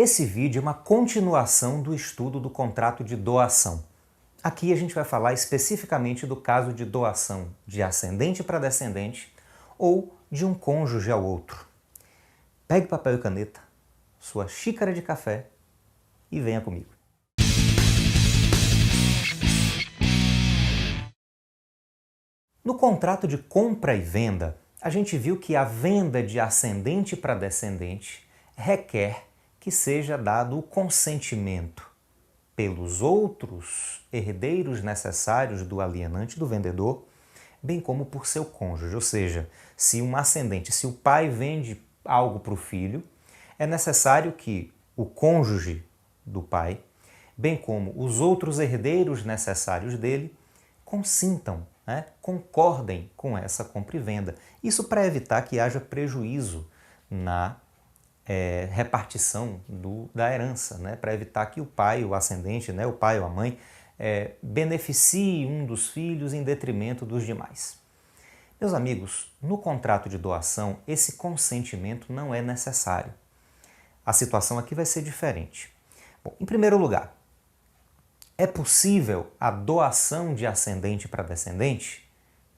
Esse vídeo é uma continuação do estudo do contrato de doação. Aqui a gente vai falar especificamente do caso de doação de ascendente para descendente ou de um cônjuge ao outro. Pegue papel e caneta, sua xícara de café e venha comigo. No contrato de compra e venda, a gente viu que a venda de ascendente para descendente requer que seja dado o consentimento pelos outros herdeiros necessários do alienante do vendedor, bem como por seu cônjuge. Ou seja, se um ascendente, se o pai vende algo para o filho, é necessário que o cônjuge do pai, bem como os outros herdeiros necessários dele, consintam, concordem com essa compra e venda. Isso para evitar que haja prejuízo na repartição da herança, para evitar que o pai, o ascendente, o pai ou a mãe, beneficie um dos filhos em detrimento dos demais. Meus amigos, no contrato de doação, esse consentimento não é necessário. A situação aqui vai ser diferente. Bom, em primeiro lugar, é possível a doação de ascendente para descendente?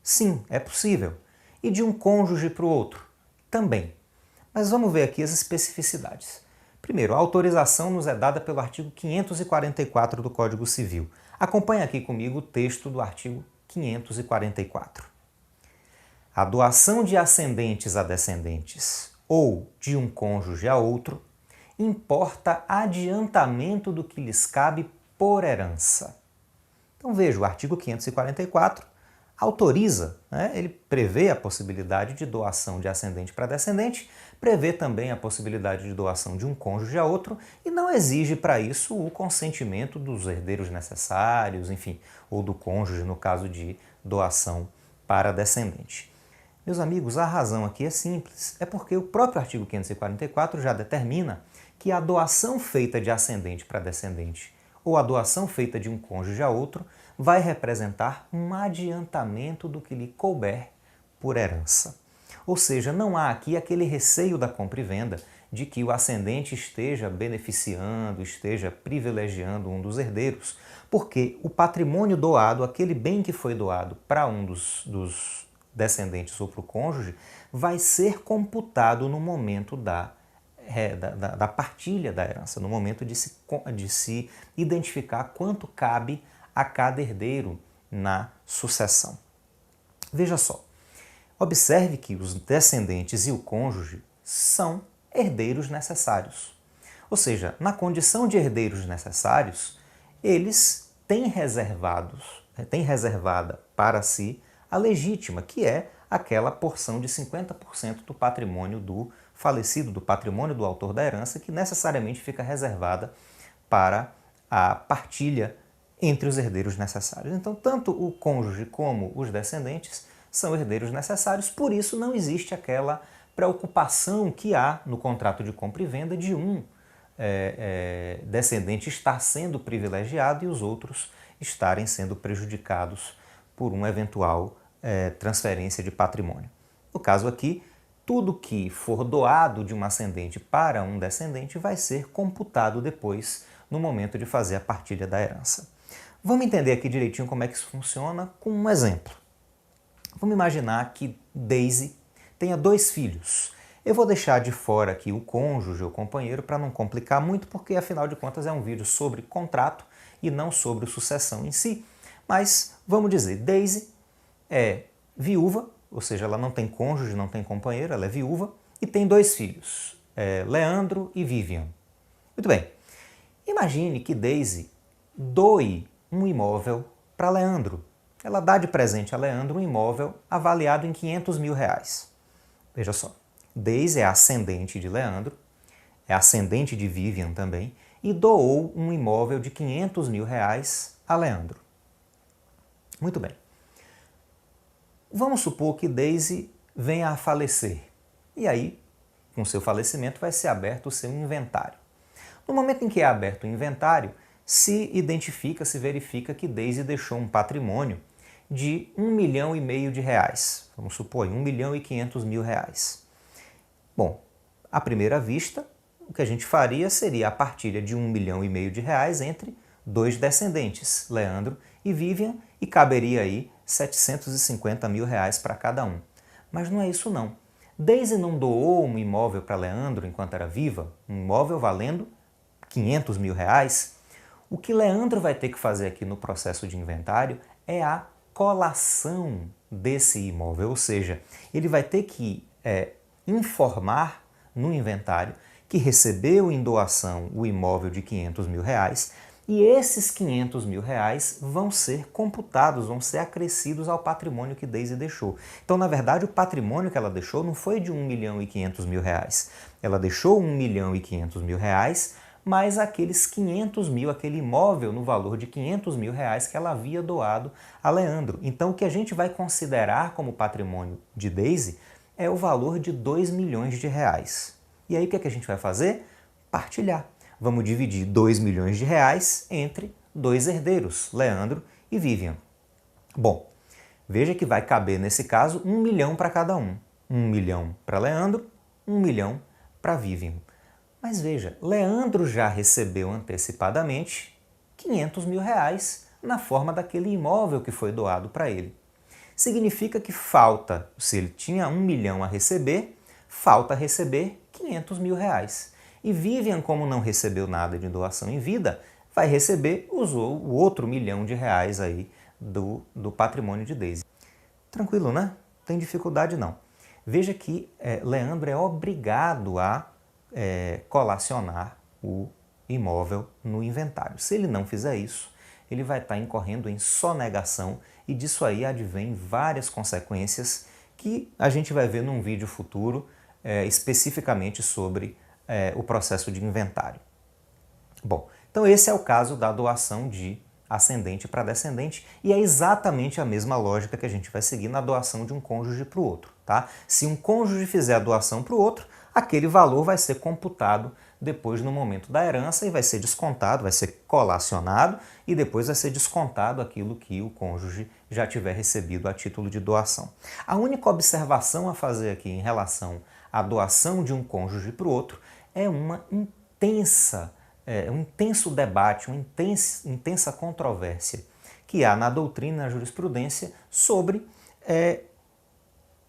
Sim, é possível. E de um cônjuge para o outro? Também. Mas vamos ver aqui as especificidades. Primeiro, a autorização nos é dada pelo artigo 544 do Código Civil. Acompanhe aqui comigo o texto do artigo 544. A doação de ascendentes a descendentes ou de um cônjuge a outro importa adiantamento do que lhes cabe por herança. Então veja, o artigo 544 autoriza, ele prevê a possibilidade de doação de ascendente para descendente, prevê também a possibilidade de doação de um cônjuge a outro e não exige para isso o consentimento dos herdeiros necessários, enfim, ou do cônjuge no caso de doação para descendente. Meus amigos, a razão aqui é simples, é porque o próprio artigo 544 já determina que a doação feita de ascendente para descendente ou a doação feita de um cônjuge a outro vai representar um adiantamento do que lhe couber por herança. Ou seja, não há aqui aquele receio da compra e venda de que o ascendente esteja beneficiando, esteja privilegiando um dos herdeiros, porque o patrimônio doado, aquele bem que foi doado para um dos descendentes ou para o cônjuge, vai ser computado no momento da partilha da herança, no momento de se identificar quanto cabe a cada herdeiro na sucessão. Veja só, observe que os descendentes e o cônjuge são herdeiros necessários. Ou seja, na condição de herdeiros necessários, eles têm reservada para si a legítima, que é aquela porção de 50% do patrimônio do falecido, do patrimônio do autor da herança, que necessariamente fica reservada para a partilha entre os herdeiros necessários. Então, tanto o cônjuge como os descendentes são herdeiros necessários, por isso não existe aquela preocupação que há no contrato de compra e venda de um descendente estar sendo privilegiado e os outros estarem sendo prejudicados por uma eventual transferência de patrimônio. No caso aqui, tudo que for doado de um ascendente para um descendente vai ser computado depois no momento de fazer a partilha da herança. Vamos entender aqui direitinho como é que isso funciona com um exemplo. Vamos imaginar que Daisy tenha 2 filhos. Eu vou deixar de fora aqui o cônjuge ou companheiro para não complicar muito, porque afinal de contas é um vídeo sobre contrato e não sobre sucessão em si. Mas vamos dizer, Daisy é viúva, ou seja, ela não tem cônjuge, não tem companheiro, ela é viúva e tem 2 filhos, Leandro e Vivian. Muito bem, imagine que Daisy doe um imóvel para Leandro. Ela dá de presente a Leandro um imóvel avaliado em R$500 mil. Veja só, Daisy é ascendente de Leandro, é ascendente de Vivian também, e doou um imóvel de R$500 mil a Leandro. Muito bem. Vamos supor que Daisy venha a falecer. E aí, com seu falecimento, vai ser aberto o seu inventário. No momento em que é aberto o inventário, se verifica que Daisy deixou um patrimônio de R$1,5 milhão. Vamos supor, R$1,5 milhão. Bom, à primeira vista, o que a gente faria seria a partilha de R$1,5 milhão entre dois descendentes, Leandro e Vivian, e caberia aí R$750 mil para cada um. Mas não é isso não. Daisy não doou um imóvel para Leandro enquanto era viva, um imóvel valendo R$500 mil. O que Leandro vai ter que fazer aqui no processo de inventário é a colação desse imóvel, ou seja, ele vai ter que informar no inventário que recebeu em doação o imóvel de R$500 mil e esses R$500 mil vão ser computados, vão ser acrescidos ao patrimônio que Daisy deixou. Então, na verdade, o patrimônio que ela deixou não foi de R$1,5 milhão. Ela deixou R$1,5 milhão, mais aqueles 500 mil, aquele imóvel no valor de R$500 mil que ela havia doado a Leandro. Então, o que a gente vai considerar como patrimônio de Daisy é o valor de R$2 milhões. E aí, o que é que a gente vai fazer? Partilhar. Vamos dividir R$2 milhões entre dois herdeiros, Leandro e Vivian. Bom, veja que vai caber, nesse caso, R$1 milhão para cada um. R$1 milhão para Leandro, R$1 milhão para Vivian. Mas veja, Leandro já recebeu antecipadamente R$500 mil na forma daquele imóvel que foi doado para ele. Significa que falta, se ele tinha R$1 milhão a receber, falta receber R$500 mil. E Vivian, como não recebeu nada de doação em vida, vai receber o outro R$1 milhão aí do patrimônio de Daisy. Tranquilo, né? Não tem dificuldade não. Veja que Leandro é obrigado a colacionar o imóvel no inventário. Se ele não fizer isso, ele vai estar incorrendo em sonegação e disso aí advém várias consequências que a gente vai ver num vídeo futuro especificamente sobre o processo de inventário. Bom, então esse é o caso da doação de ascendente para descendente e é exatamente a mesma lógica que a gente vai seguir na doação de um cônjuge para o outro, tá? Se um cônjuge fizer a doação para o outro, aquele valor vai ser computado depois no momento da herança e vai ser descontado, vai ser colacionado e depois vai ser descontado aquilo que o cônjuge já tiver recebido a título de doação. A única observação a fazer aqui em relação à doação de um cônjuge para o outro é um intenso debate, uma intensa controvérsia que há na doutrina e na jurisprudência sobre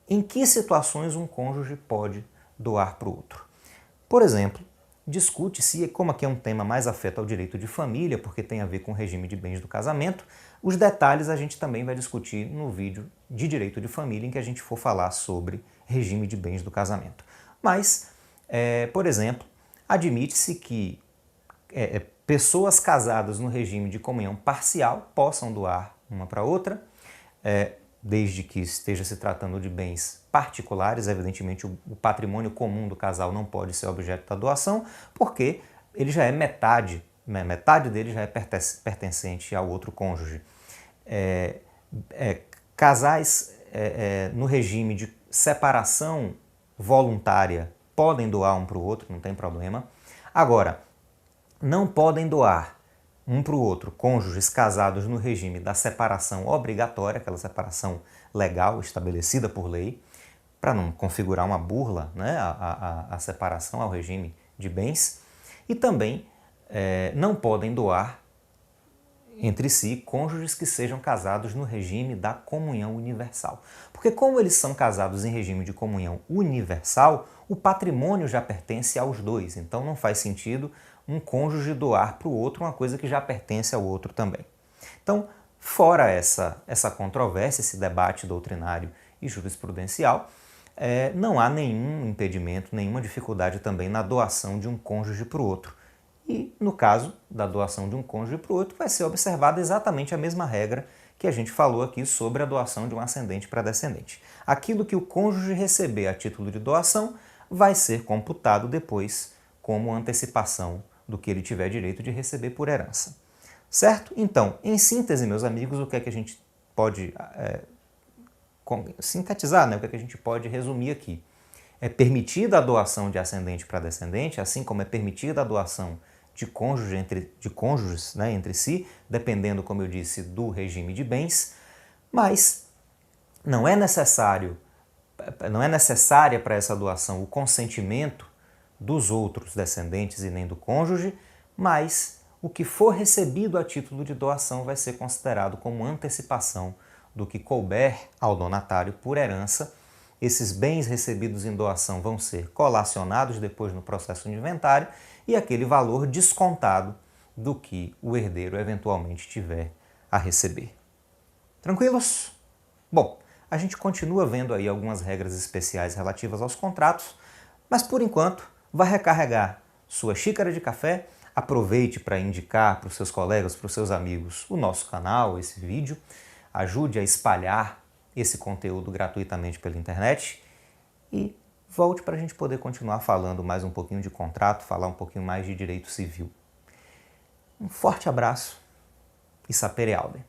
em que situações um cônjuge pode doar para o outro. Por exemplo, discute-se, como aqui é um tema mais afeto ao direito de família, porque tem a ver com o regime de bens do casamento, os detalhes a gente também vai discutir no vídeo de direito de família em que a gente for falar sobre regime de bens do casamento. Mas, por exemplo, admite-se que pessoas casadas no regime de comunhão parcial possam doar uma para outra, desde que esteja se tratando de bens particulares. Evidentemente, o patrimônio comum do casal não pode ser objeto da doação, porque ele já é metade, né? Metade dele já é pertencente ao outro cônjuge. Casais no regime de separação voluntária podem doar um para o outro, não tem problema. Agora, não podem doar um para o outro cônjuges casados no regime da separação obrigatória, aquela separação legal estabelecida por lei, para não configurar uma burla, né, a separação ao regime de bens. E também não podem doar entre si cônjuges que sejam casados no regime da comunhão universal. Porque como eles são casados em regime de comunhão universal, o patrimônio já pertence aos dois, então não faz sentido um cônjuge doar para o outro uma coisa que já pertence ao outro também. Então, fora essa controvérsia, esse debate doutrinário e jurisprudencial, não há nenhum impedimento, nenhuma dificuldade também na doação de um cônjuge para o outro. E, no caso da doação de um cônjuge para o outro, vai ser observada exatamente a mesma regra que a gente falou aqui sobre a doação de um ascendente para descendente. Aquilo que o cônjuge receber a título de doação vai ser computado depois como antecipação do que ele tiver direito de receber por herança. Certo? Então, em síntese, meus amigos, o que é que a gente pode sintetizar, né? O que é que a gente pode resumir aqui? É permitida a doação de ascendente para descendente, assim como é permitida a doação de cônjuges, né, entre si, dependendo, como eu disse, do regime de bens, mas não é necessária para essa doação o consentimento dos outros descendentes e nem do cônjuge, mas o que for recebido a título de doação vai ser considerado como antecipação do que couber ao donatário por herança. Esses bens recebidos em doação vão ser colacionados depois no processo de inventário e aquele valor descontado do que o herdeiro eventualmente tiver a receber. Tranquilos? Bom, a gente continua vendo aí algumas regras especiais relativas aos contratos, mas por enquanto vai recarregar sua xícara de café, aproveite para indicar para os seus colegas, para os seus amigos o nosso canal, esse vídeo, ajude a espalhar esse conteúdo gratuitamente pela internet e volte para a gente poder continuar falando mais um pouquinho de contrato, falar um pouquinho mais de direito civil. Um forte abraço e sapere aude.